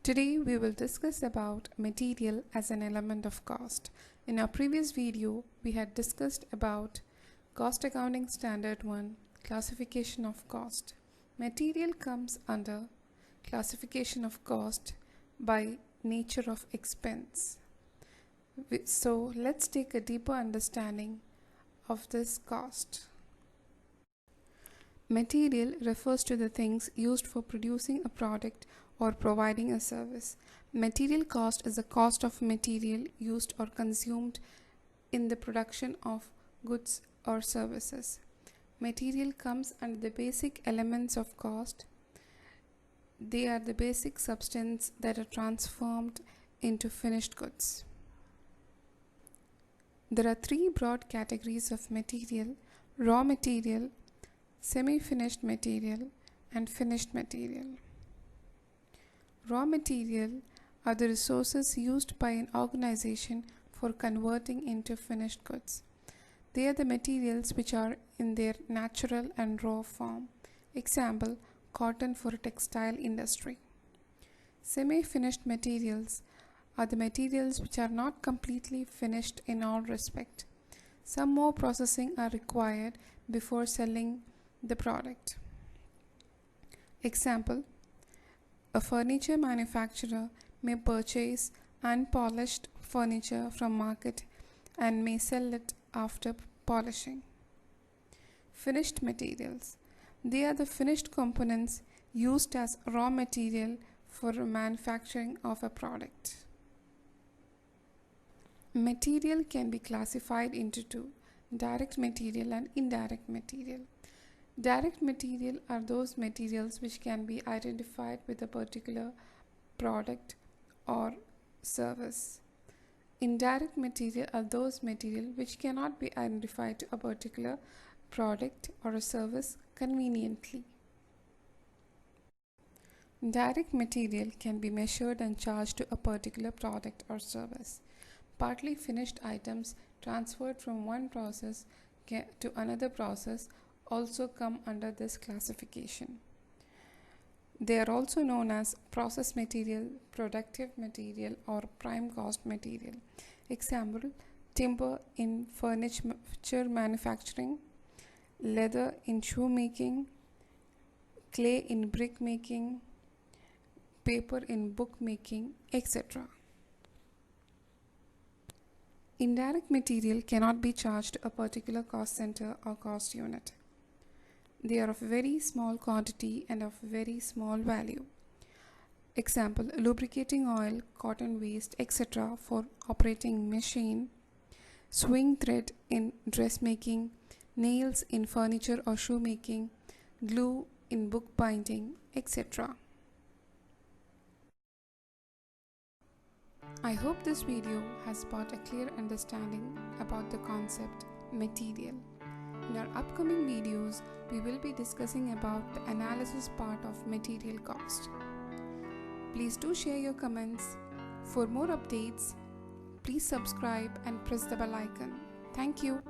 Today we will discuss about material as an element of cost. In our previous video, we had discussed about Cost Accounting Standard 1, Classification of Cost. Material comes under classification of cost by nature of expense. So let's take a deeper understanding of this cost. Material refers to the things used for producing a product or providing a service. Material cost is the cost of material used or consumed in the production of goods or services. Material comes under the basic elements of cost. They are the basic substance that are transformed into finished goods. There are three broad categories of material: raw material, semi-finished material, and finished material. Raw material are the resources used by an organization for converting into finished goods. They are the materials which are in their natural and raw form. Example, cotton for textile industry. Semi-finished materials are the materials which are not completely finished in all respect. Some more processing are required before selling the product. Example, a furniture manufacturer may purchase unpolished furniture from market and may sell it after polishing. Finished materials. They are the finished components used as raw material for manufacturing of a product. Material can be classified into two: direct material and indirect material. Direct material are those materials which can be identified with a particular product or service. Indirect material are those materials which cannot be identified to a particular product or a service conveniently. Direct material can be measured and charged to a particular product or service. Partly finished items transferred from one process to another process also come under this classification. They are also known as process material, productive material, or prime cost material. Example, timber in furniture manufacturing, leather in shoe making, clay in brick making, paper in book making, etc. Indirect material cannot be charged to a particular cost center or cost unit. They are of very small quantity and of very small value. Example, lubricating oil, cotton waste, etc. for operating machine, sewing thread in dressmaking, nails in furniture or shoe making, glue in book binding, etc. I hope this video has brought a clear understanding about the concept material. In our upcoming videos, we will be discussing about the analysis part of material cost. Please do share your comments. For more updates, please subscribe and press the bell icon. Thank you.